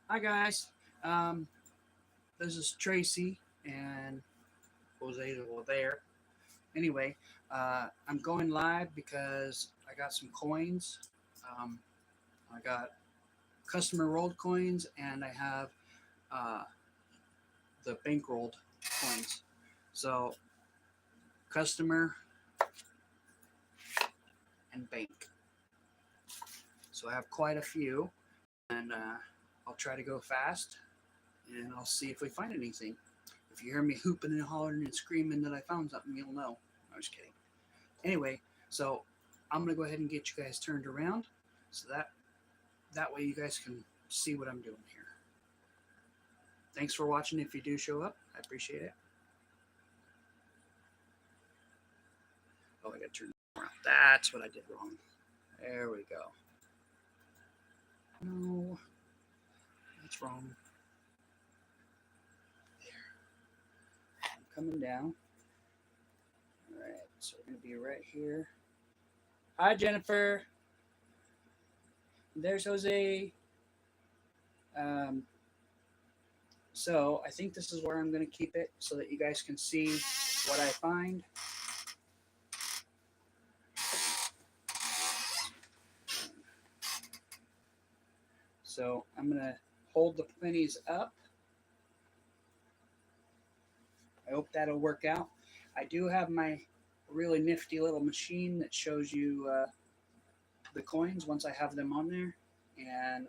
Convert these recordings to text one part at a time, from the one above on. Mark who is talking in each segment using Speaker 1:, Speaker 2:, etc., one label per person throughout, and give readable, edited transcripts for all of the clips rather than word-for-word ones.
Speaker 1: Hi guys, um, this is Tracy and Jose over there. Anyway, I'm going live because I got some coins. Um, I got customer rolled coins and I have uh, the bankrolled coins. So customer and bank. So I have quite a few, and I'll try to go fast and I'll see if we find anything. If you hear me hooping and hollering and screaming that I found something, you'll know. I'm just kidding. Anyway, so I'm gonna go ahead and get you guys turned around, so that way you guys can see what I'm doing here. Thanks for watching. If you do show up, I appreciate it. Oh, I got to turn around. That's what I did wrong. There we go. No, that's wrong. There. I'm coming down. All right, so we're gonna be right here. Hi, Jennifer. There's Jose. Um, so I think this is where I'm gonna keep it so that you guys can see what I find. So I'm going to hold the pennies up. I hope that'll work out. I do have my really nifty little machine that shows you the coins once I have them on there. And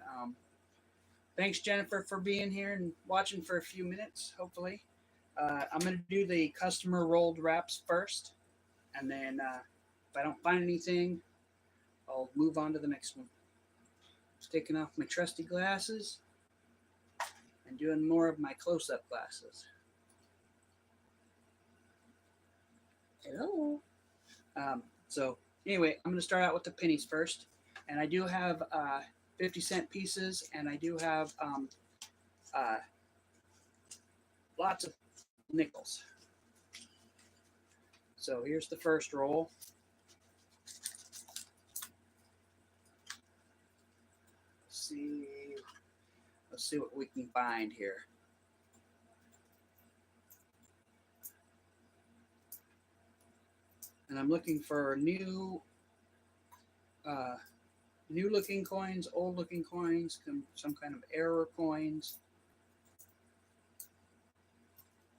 Speaker 1: thanks, Jennifer, for being here and watching for a few minutes, hopefully. I'm going to do the customer rolled wraps first. And then if I don't find anything, I'll move on to the next one. Just taking off my trusty glasses and doing more of my close-up glasses. Hello. So anyway, I'm going to start out with the pennies first, and I do have 50-cent pieces, and I do have uh, lots of nickels. So here's the first roll. Let's see what we can find here. And I'm looking for new looking coins, old looking coins, some kind of error coins.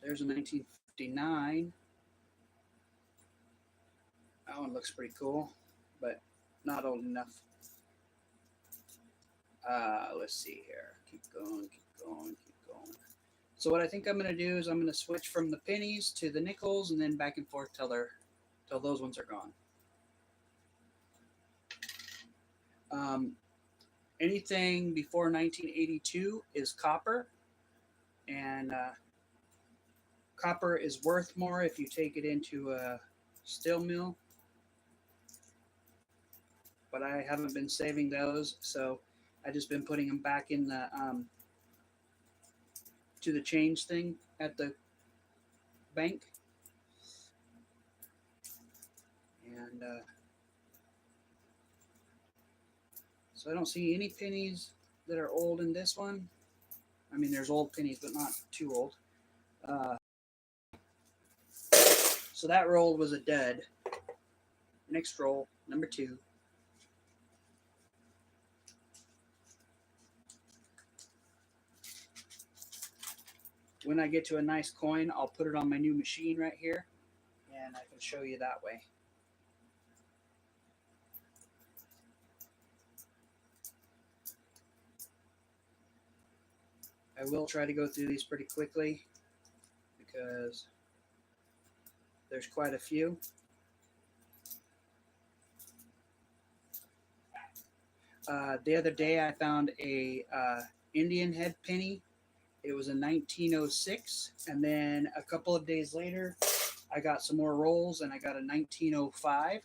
Speaker 1: There's a 1959. That one looks pretty cool, but not old enough. Let's see here. Keep going, keep going, keep going. So what I think I'm going to do is I'm going to switch from the pennies to the nickels and then back and forth till those ones are gone. Anything before 1982 is copper, and copper is worth more if you take it into a steel mill. But I haven't been saving those, so I just been putting them back in the to the change thing at the bank. And so I don't see any pennies that are old in this one. I mean, there's old pennies, but not too old. So that roll was a dud. Next roll, number 2. When I get to a nice coin, I'll put it on my new machine right here, and I can show you that way. I will try to go through these pretty quickly because there's quite a few. The other day I found a Indian head penny. It was in 1906, and then a couple of days later I got some more rolls and I got a 1905.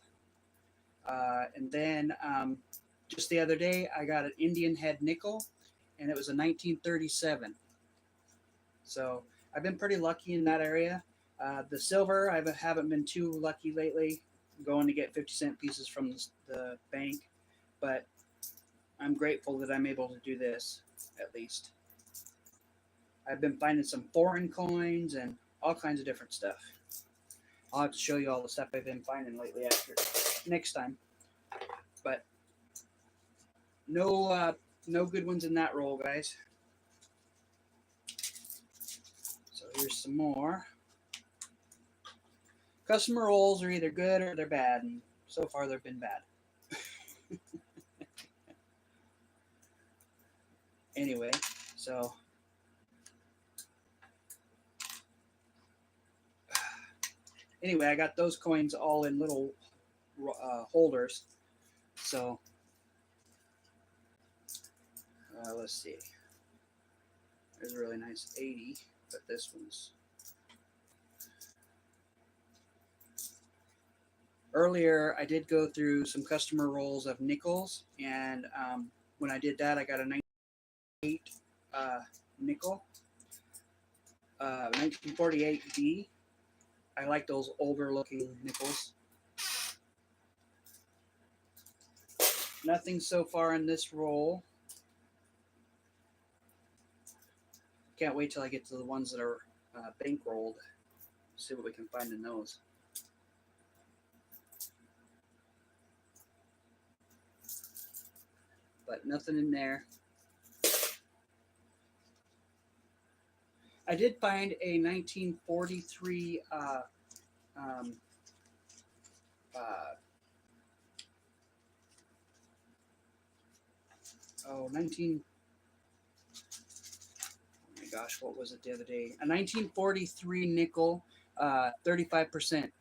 Speaker 1: And then just the other day I got an Indian head nickel, and it was a 1937. So I've been pretty lucky in that area. The silver, I haven't been too lucky lately going to get 50-cent pieces from the bank, but I'm grateful that I'm able to do this at least. I've been finding some foreign coins and all kinds of different stuff. I'll have to show you all the stuff I've been finding lately after next time. But no good ones in that roll, guys. So here's some more. Customer rolls are either good or they're bad, and so far they've been bad. Anyway, so anyway, I got those coins all in little holders. So let's see. There's a really nice 80, but this one's. Earlier, I did go through some customer rolls of nickels, and when I did that, I got a 1948 nickel, 1948D. I like those older looking nickels. Nothing so far in this roll. Can't wait till I get to the ones that are bankrolled. See what we can find in those. But nothing in there. I did find a 1943 oh, 19. Oh my gosh, what was it the other day? A 1943 nickel, 35%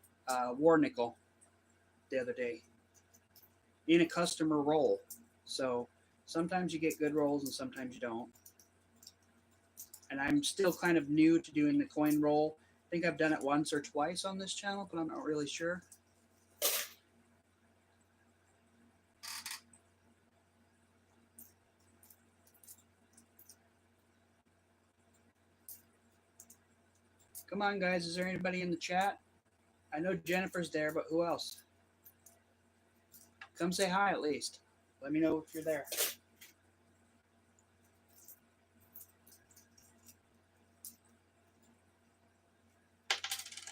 Speaker 1: war nickel the other day in a customer roll. So sometimes you get good rolls and sometimes you don't. And I'm still kind of new to doing the coin roll. I think I've done it once or twice on this channel, but I'm not really sure. Come on, guys. Is there anybody in the chat? I know Jennifer's there, but who else? Come say hi at least. Let me know if you're there.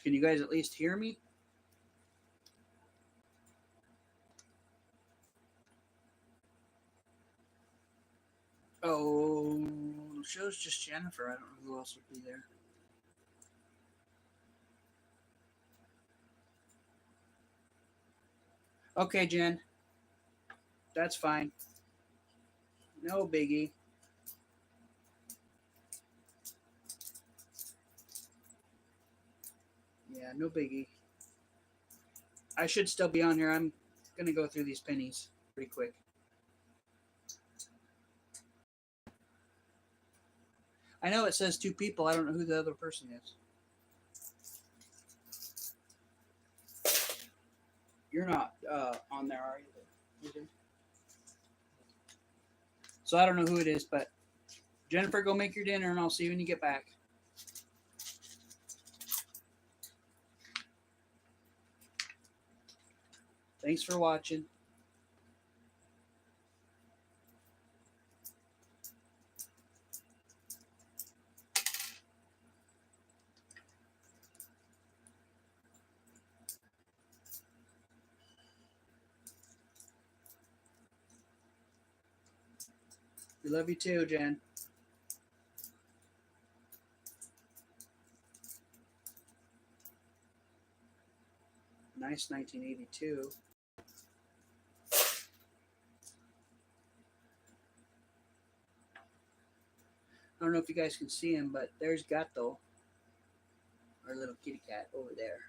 Speaker 1: Can you guys at least hear me? Oh, it shows just Jennifer. I don't know who else would be there. Okay, Jen. That's fine. No biggie. Yeah, no biggie. I should still be on here. I'm going to go through these pennies pretty quick. I know it says 2 people. I don't know who the other person is. You're not on there, are you? So I don't know who it is, but Jennifer, go make your dinner, and I'll see you when you get back. Thanks for watching. We love you too, Jen. Nice 1982. I don't know if you guys can see him, but there's Gato, our little kitty cat over there.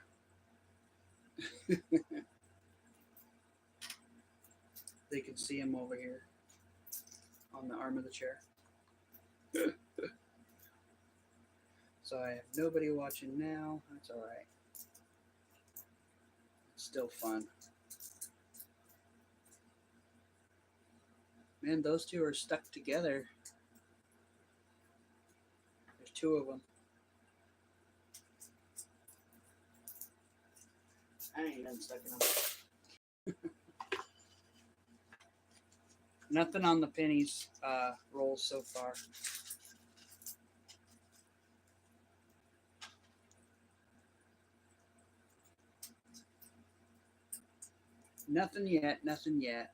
Speaker 1: They can see him over here on the arm of the chair. So I have nobody watching now. That's all right. It's still fun. Man, those two are stuck together. There's 2 of them. I ain't done stuck in them. Nothing on the pennies rolls so far. Nothing yet. Nothing yet.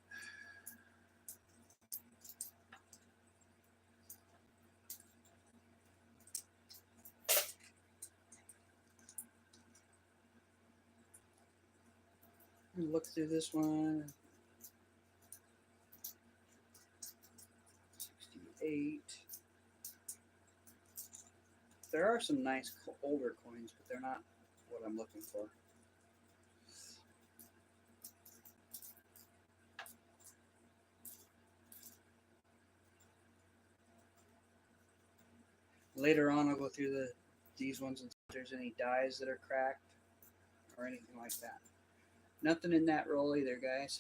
Speaker 1: Look through this one. 68. There are some nice older coins, but they're not what I'm looking for. Later on, I'll go through these ones and see if there's any dies that are cracked or anything like that. Nothing in that roll either, guys.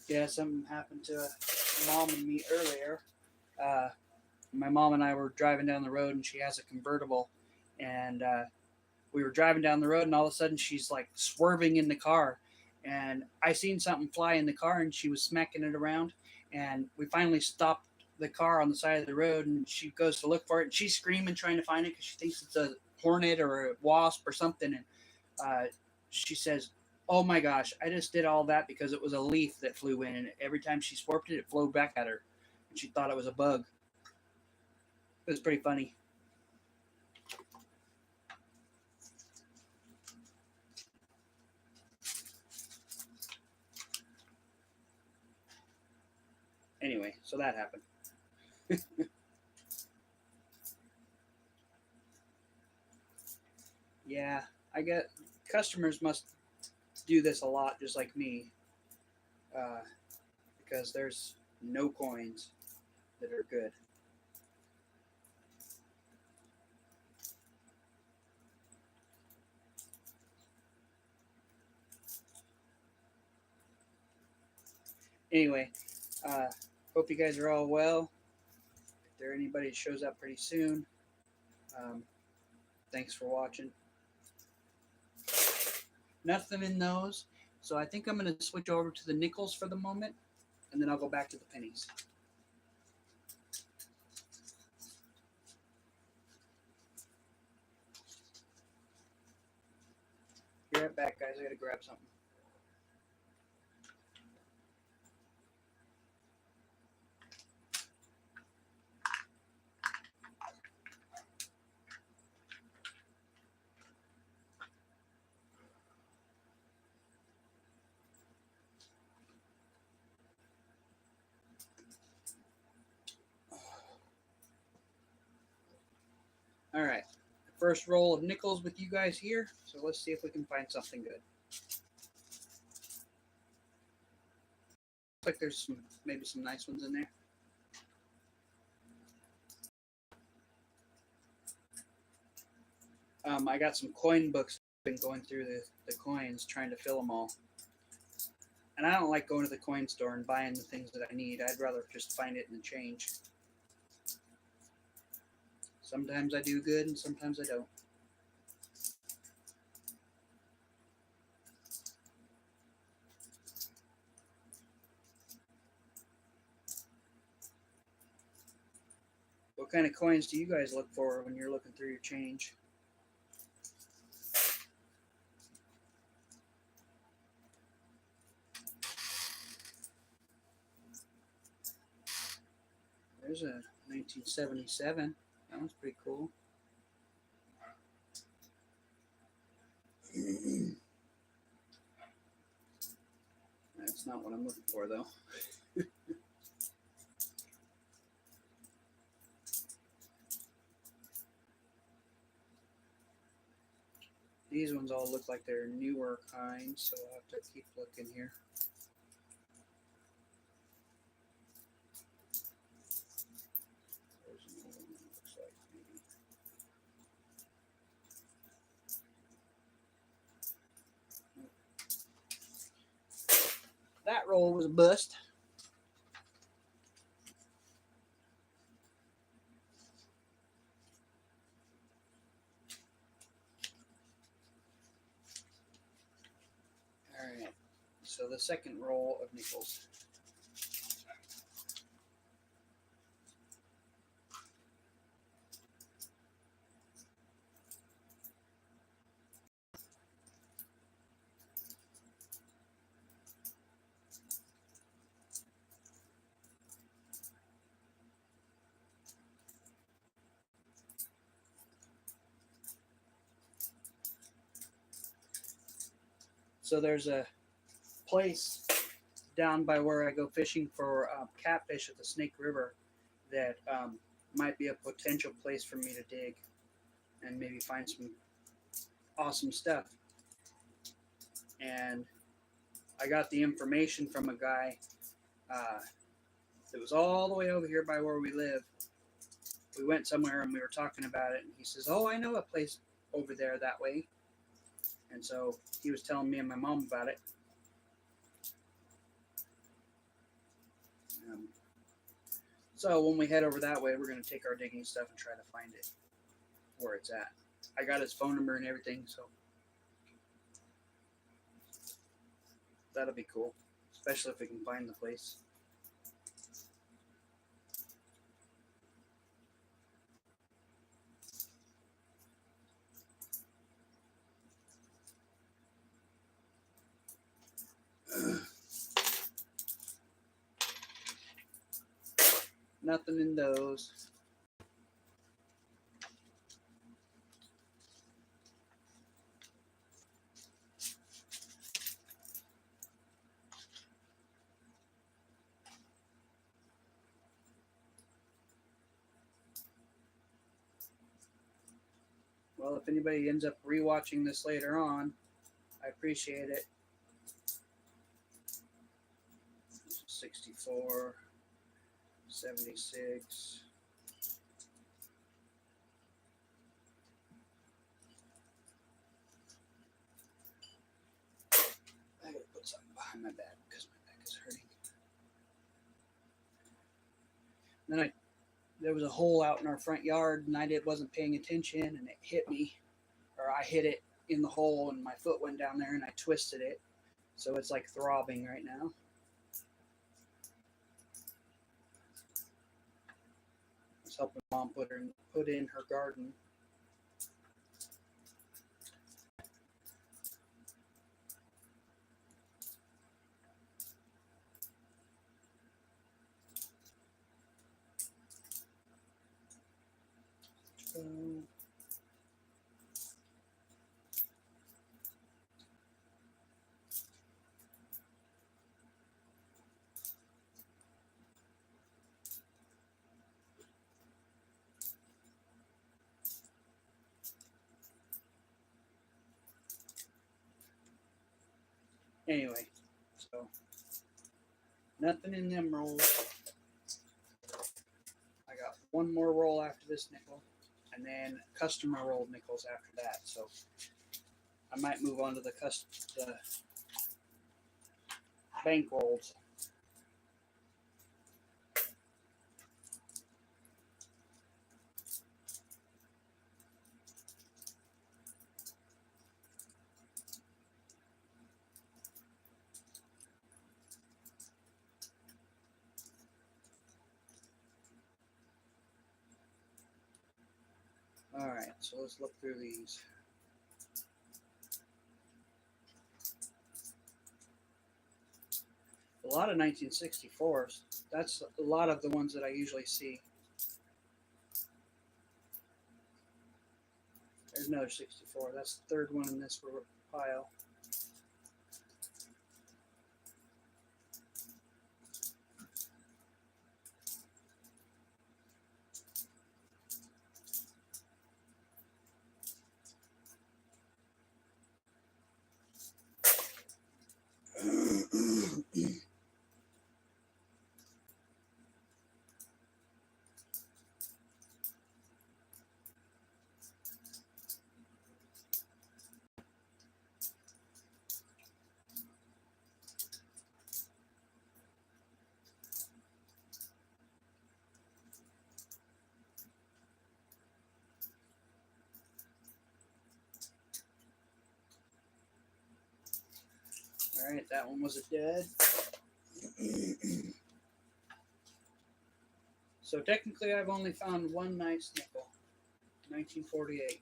Speaker 1: Yeah, something happened to Mom and me earlier. My mom and I were driving down the road, and she has a convertible, and we were driving down the road, and all of a sudden she's like swerving in the car, and I seen something fly in the car, and she was smacking it around, and we finally stopped the car on the side of the road, and she goes to look for it, and she's screaming trying to find it because she thinks it's a hornet or a wasp or something, and she says, "Oh my gosh, I just did all that because it was a leaf that flew in, and every time she swerved it, it flew back at her, and she thought it was a bug." It was pretty funny. Anyway, so that happened. Yeah, I get customers must do this a lot, just like me, uh, because there's no coins that are good. Anyway, uh, hope you guys are all well. If there anybody shows up pretty soon, um, thanks for watching. Nothing in those, so I think I'm going to switch over to the nickels for the moment, and then I'll go back to the pennies. Be right back, guys. I got to grab something. All right, first roll of nickels with you guys here, so let's see if we can find something good. Looks like there's maybe some nice ones in there. I got some coin books. Been going through the coins, trying to fill them all. And I don't like going to the coin store and buying the things that I need. I'd rather just find it in the change. Sometimes I do good, and sometimes I don't. What kind of coins do you guys look for when you're looking through your change? There's a 1977. That one's pretty cool. That's not what I'm looking for, though. These ones all look like they're newer kinds, so I'll have to keep looking here. There's another one that looks like maybe. That roll was a bust. All right. So the second roll of nickels. So there's a place down by where I go fishing for catfish at the Snake River that might be a potential place for me to dig and maybe find some awesome stuff. And I got the information from a guy that was all the way over here by where we live. We went somewhere and we were talking about it, and he says, "Oh, I know a place over there that way." And so he was telling me and my mom about it. So when we head over that way, we're going to take our digging stuff and try to find it where it's at. I got his phone number and everything, so that'll be cool, especially if we can find the place. Nothing in those. Well, if anybody ends up rewatching this later on, I appreciate it. 64, 76. I gotta put something behind my back because my back is hurting. Then there was a hole out in our front yard, and I wasn't paying attention, and it hit me, or I hit it in the hole, and my foot went down there, and I twisted it, so it's like throbbing right now. I was helping Mom put in her garden. Anyway, so nothing in them rolls. I got one more roll after this nickel, and then customer rolled nickels after that. So I might move on to the bank rolls. All right, so let's look through these. A lot of 1964s. That's a lot of the ones that I usually see. There's another 64. That's the third one in this pile. All right, that one was a dud. So technically, I've only found one nice nickel, 1948.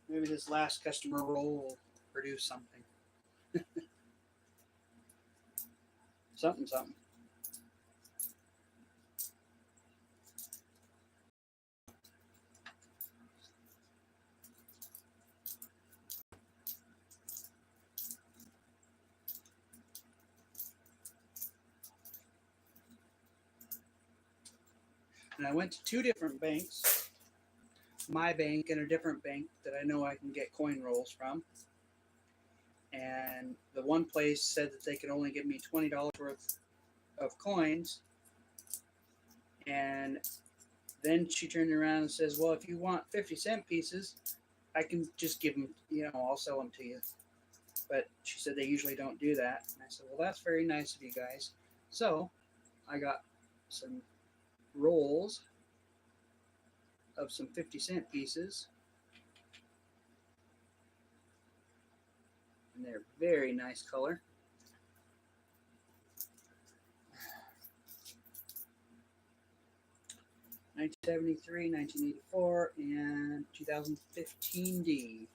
Speaker 1: Maybe this last customer roll will produce something. Something. And I went to two different banks, my bank and a different bank that I know I can get coin rolls from. And the one place said that they could only give me $20 worth of coins. And then she turned around and says, well, if you want 50-cent pieces, I can just give them, I'll sell them to you. But she said they usually don't do that. And I said, well, that's very nice of you guys. So I got some rolls of some 50-cent pieces. And they're very nice color. $1973, 1984, and 2015D.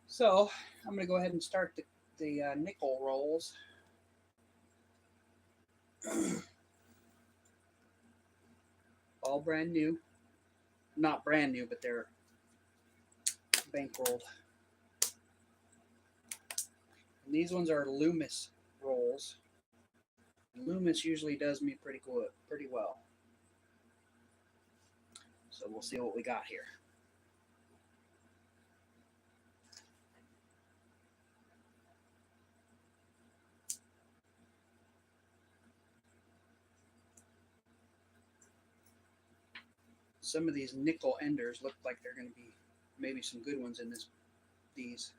Speaker 1: So I'm going to go ahead and start the nickel rolls. All brand new. Not brand new, but they're bankrolled. And these ones are Loomis rolls. Loomis usually does me pretty well. So we'll see what we got here. Some of these nickel enders look like they're going to be maybe some good ones in these.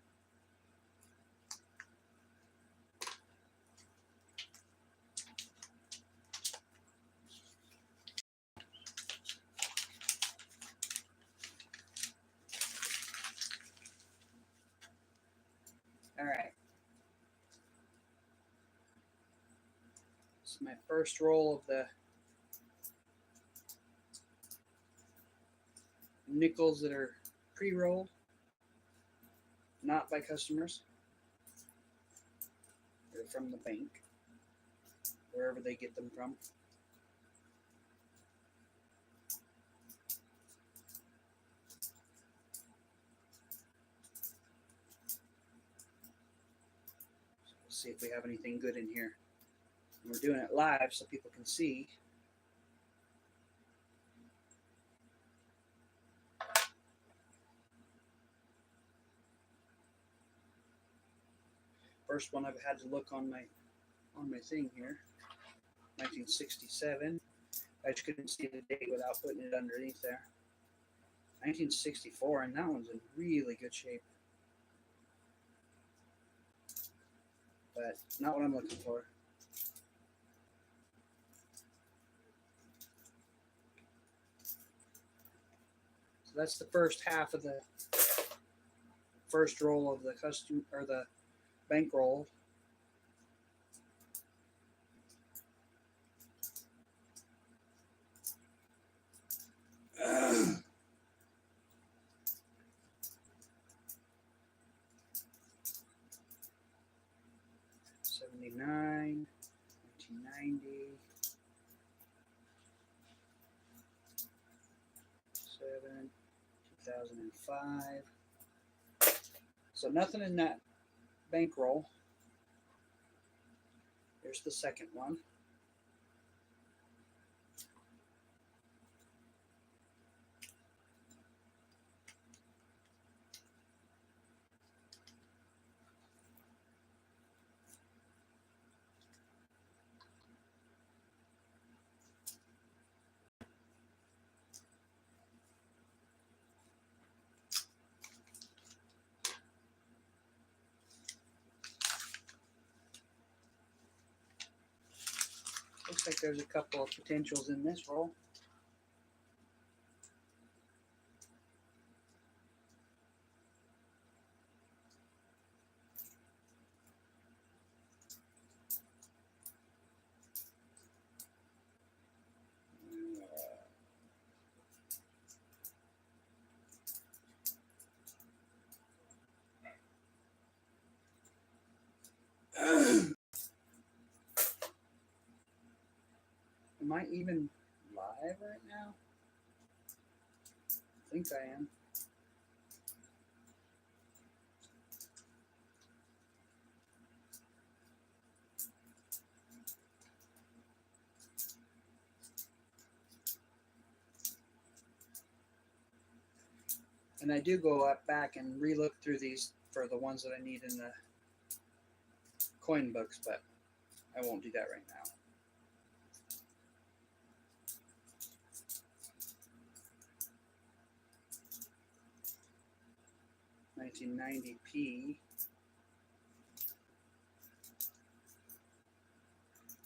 Speaker 1: All right. This is my first roll of the nickels that are pre-rolled, not by customers. They're from the bank, wherever they get them from. So we'll see if we have anything good in here. And we're doing it live so people can see. First one I've had to look on my thing here. 1967. I just couldn't see the date without putting it underneath there. 1964, and that one's in really good shape. But not what I'm looking for. So that's the first half of the first roll of the the bankroll. '79, 1990, 7, 2005. So nothing in that bankroll. There's the second one. Looks like there's a couple of potentials in this roll. Am I even live right now? I think I am. And I do go up back and relook through these for the ones that I need in the coin books, but I won't do that right now. $19.90p.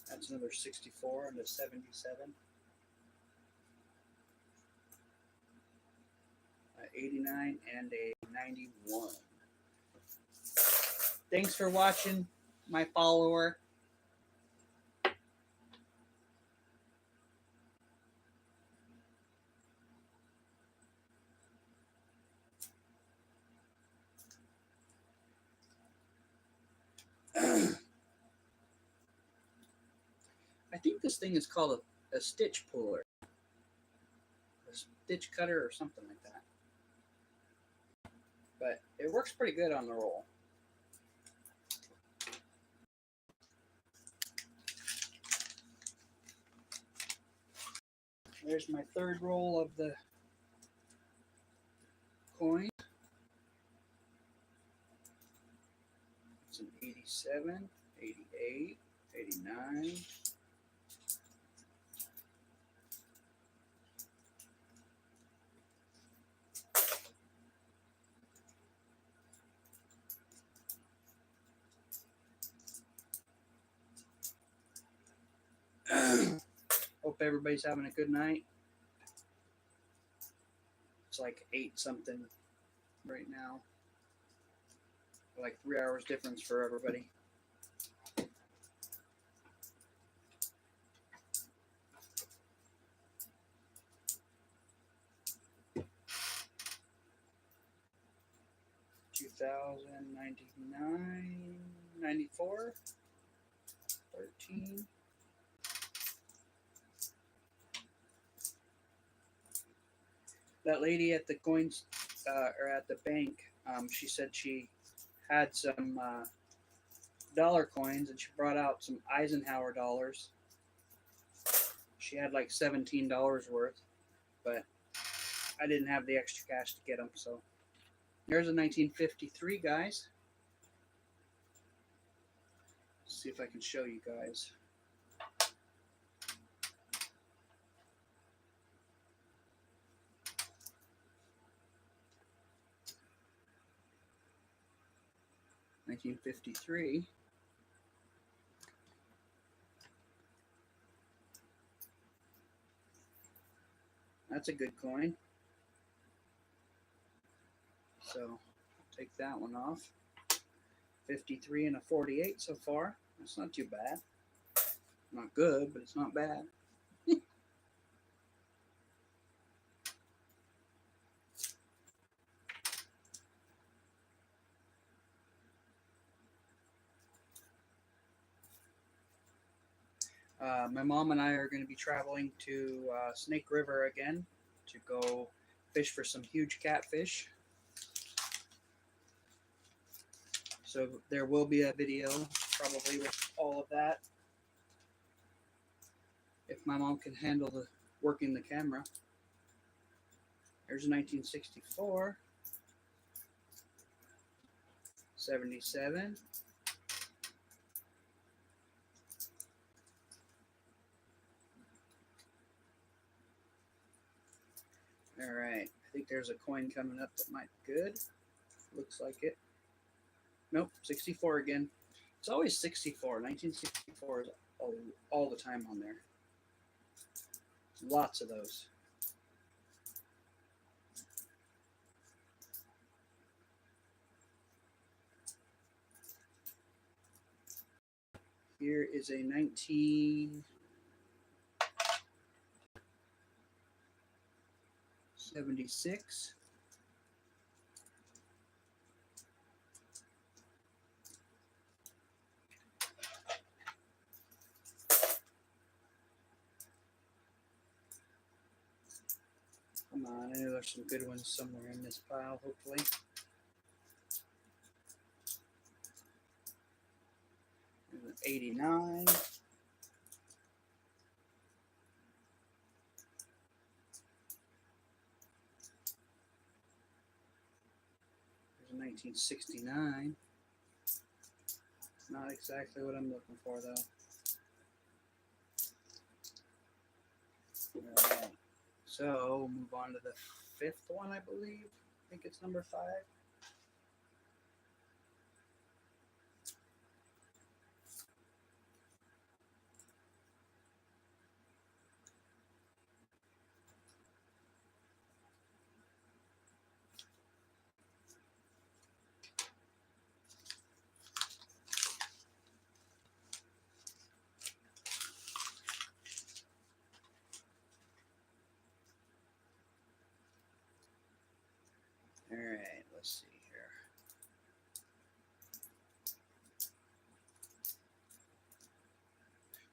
Speaker 1: That's another 64 and a 77. 89 and a 91. Thanks for watching, my follower. I think this thing is called a stitch puller, a stitch cutter, or something like that. But it works pretty good on the roll. There's my third roll of the coin. It's an 87, 88, 89. Hope everybody's having a good night. It's like 8 something right now. Like 3 hours difference for everybody. $2,099, 94, 13. That lady at the coins or at the bank, she said she had some dollar coins and she brought out some Eisenhower dollars. She had like $17 worth, but I didn't have the extra cash to get them. So there's a 1953, guys. Let's see if I can show you guys. $1953. That's a good coin. So take that one off. 53 and a 48 so far. That's not too bad. Not good, but it's not bad. My mom and I are going to be traveling to Snake River again to go fish for some huge catfish. So there will be a video probably with all of that. If my mom can handle the working the camera. There's a 1964. 77. All right, I think there's a coin coming up that might be good. Looks like it. Nope, 64 again. It's always 64. 1964 is all the time on there. Lots of those. Here is a 1976. on. I know there's some good ones somewhere in this pile, hopefully. There's an 89. There's a 1969. Not exactly what I'm looking for, though. All right. So we'll move on to the fifth one, I believe. I think it's number 5. All right, let's see here.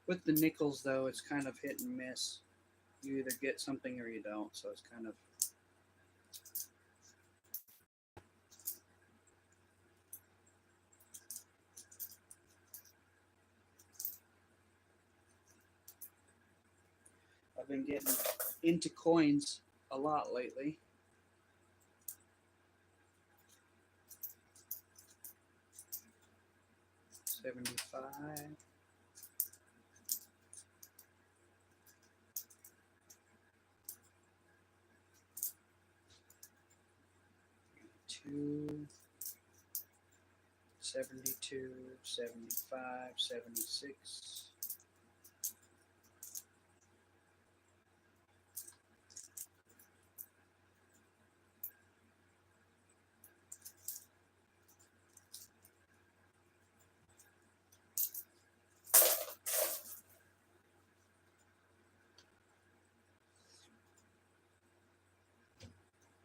Speaker 1: With the nickels, though, it's kind of hit and miss. You either get something or you don't, so it's kind of. I've been getting into coins a lot lately. $75. $2. 72, 75, 76.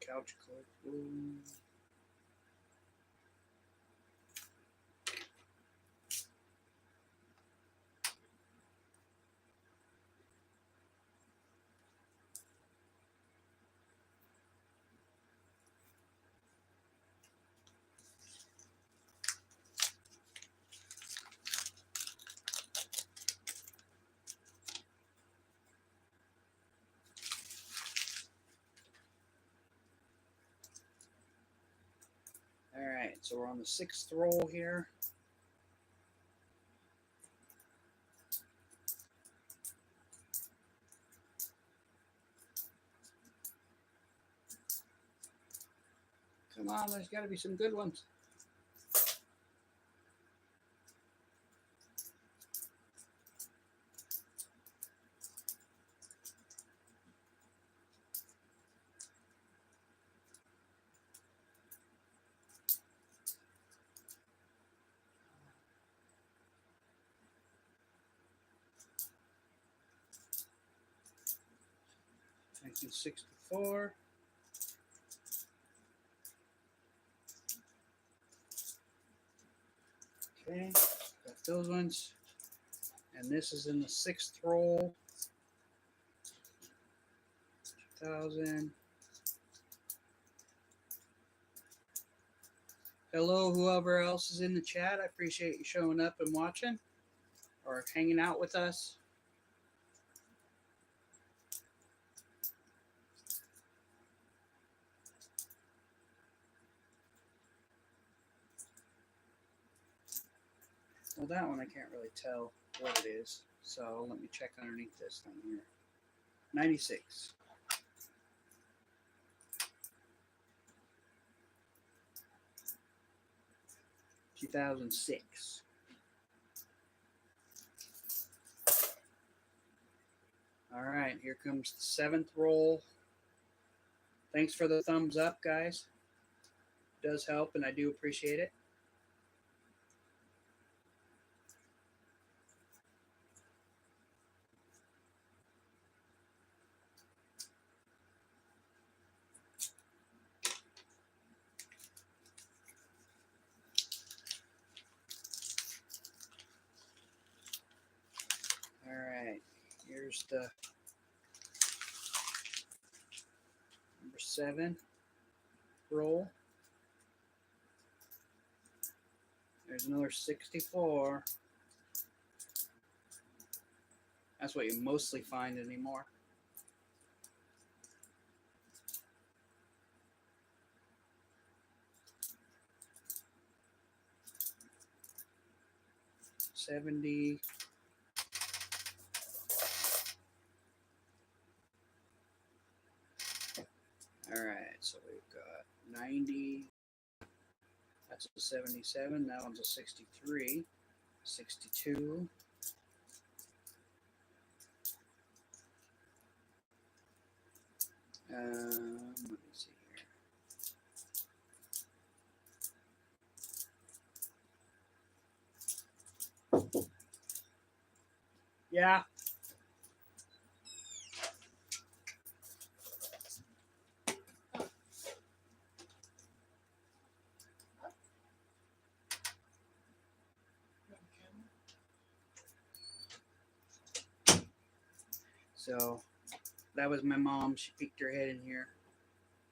Speaker 1: Couch clip. Ooh. All right, so we're on the 6th roll here. Come on, there's got to be some good ones. $1964. Okay, got those ones. And this is in the 6th roll. 2000. Hello, whoever else is in the chat. I appreciate you showing up and watching or hanging out with us. Well, that one I can't really tell what it is. So let me check underneath this thing here. 96. $2006. All right, here comes the 7th roll. Thanks for the thumbs up, guys. It does help, and I do appreciate it. All right, here's the number number 7 roll. There's another 64. That's what you mostly find anymore. $70. All right, so we've got 90. That's a 77. That one's a 63. 62. Let me see here. Yeah. So that was my mom. She peeked her head in here.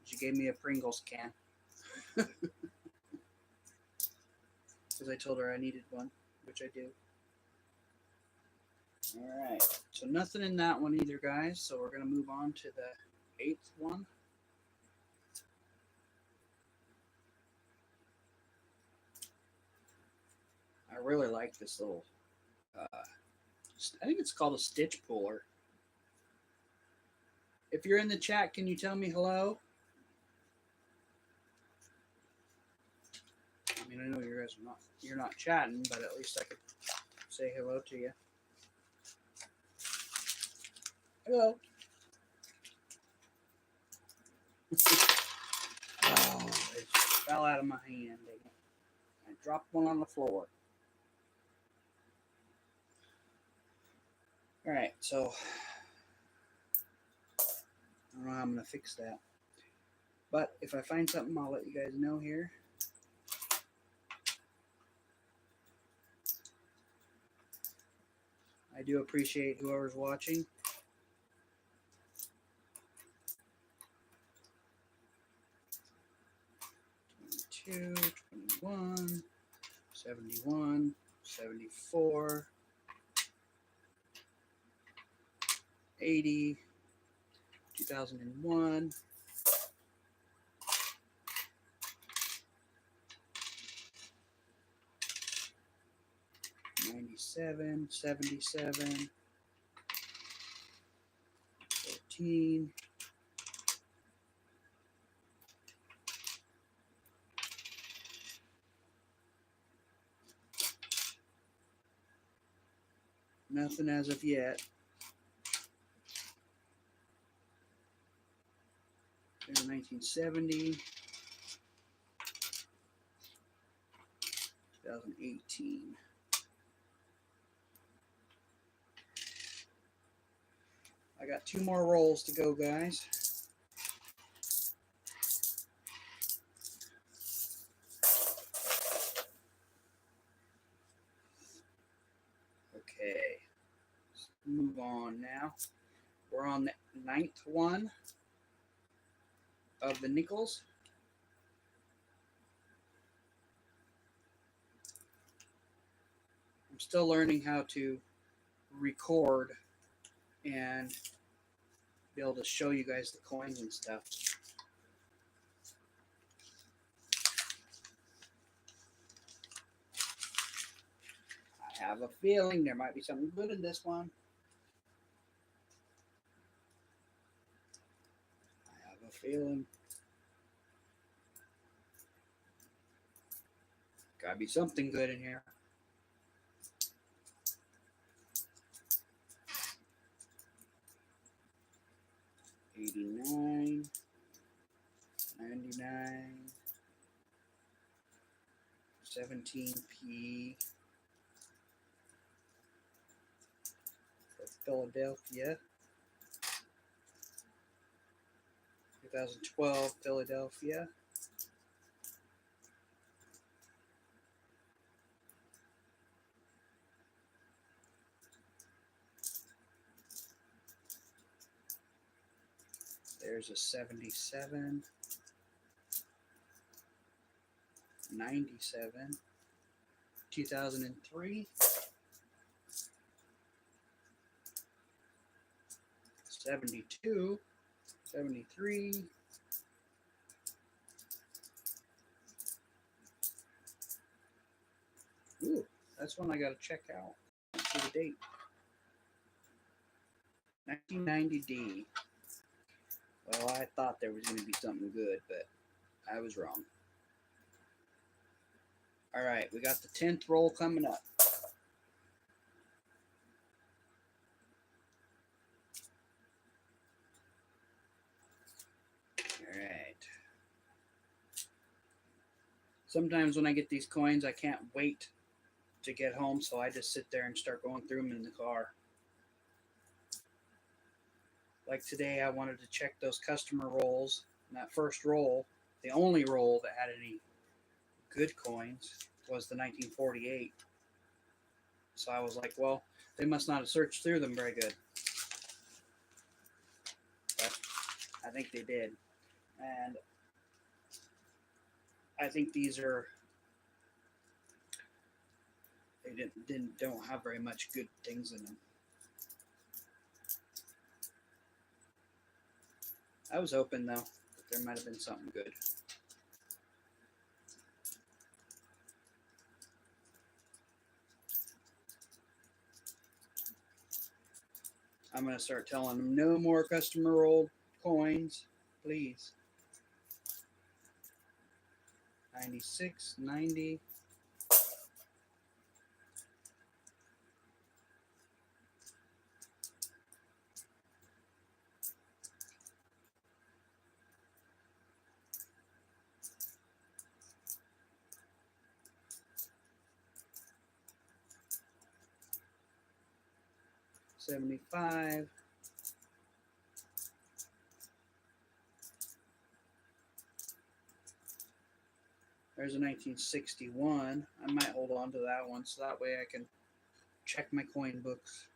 Speaker 1: She gave me a Pringles can. Because I told her I needed one, which I do. Alright, so nothing in that one either, guys. So we're going to move on to the 8th one. I really like this little, I think it's called a stitch puller. If you're in the chat, can you tell me hello? I mean, I know you guys are you're not chatting, but at least I could say hello to you. Hello. Oh, it fell out of my hand. I dropped one on the floor. All right, so I don't know how I'm going to fix that. But if I find something, I'll let you guys know here. I do appreciate whoever's watching. Two, 21, 71, 74, 80, 2001, 97, 77, 14, 'nothing as of yet. 1970, 2018. I got 2 more rolls to go, guys. Okay, let's move on now. We're on the 9th one of the nickels. I'm still learning how to record and be able to show you guys the coins and stuff. I have a feeling there might be something good in this one. I have a feeling. Gotta be something good in here. $89, $99, 17p for Philadelphia. 2012 Philadelphia. There's a 77, 97, 2003, 72, 73, ooh, that's one I gotta check out. Let's see the date. 1990D. Well, I thought there was going to be something good, but I was wrong. All right, we got the 10th roll coming up. All right. Sometimes when I get these coins, I can't wait to get home, so I just sit there and start going through them in the car. Like today, I wanted to check those customer rolls. And that first roll, the only roll that had any good coins, was the 1948. So I was like, well, they must not have searched through them very good. But I think they did. And I think these are, they don't have very much good things in them. I was hoping, though, that there might have been something good. I'm going to start telling them no more customer rolled coins, please. 96, 90. $75. There's a 1961. I might hold on to that one so that way I can check my coin books.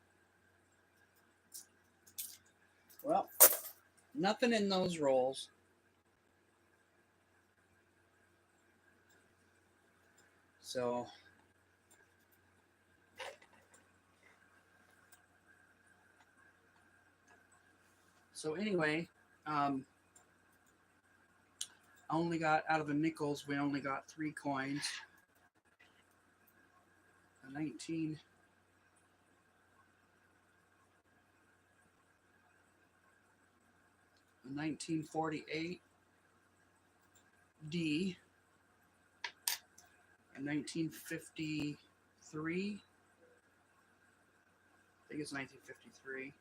Speaker 1: Well, nothing in those rolls. So anyway, I only got, out of the nickels, we only got 3 coins. A 1948 D, a 1953, I think it's 1953.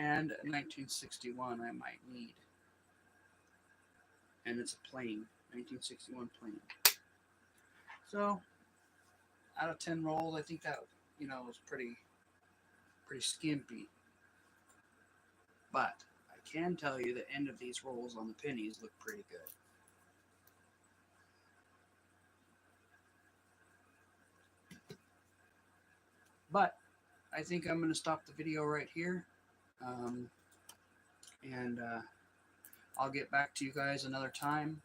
Speaker 1: And 1961 I might need. And it's a plain, 1961 plain. So, out of 10 rolls, I think that, was pretty skimpy. But I can tell you the end of these rolls on the pennies look pretty good. But I think I'm going to stop the video right here. And I'll get back to you guys another time,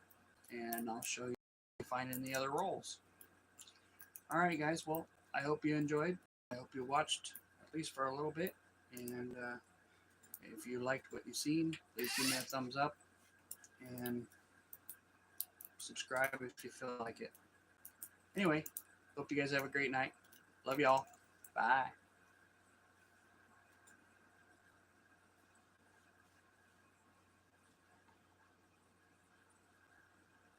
Speaker 1: and I'll show you finding the other rolls. All right, guys. Well, I hope you enjoyed. I hope you watched at least for a little bit. And if you liked what you've seen, please give me a thumbs up and subscribe if you feel like it. Anyway, hope you guys have a great night. Love y'all. Bye.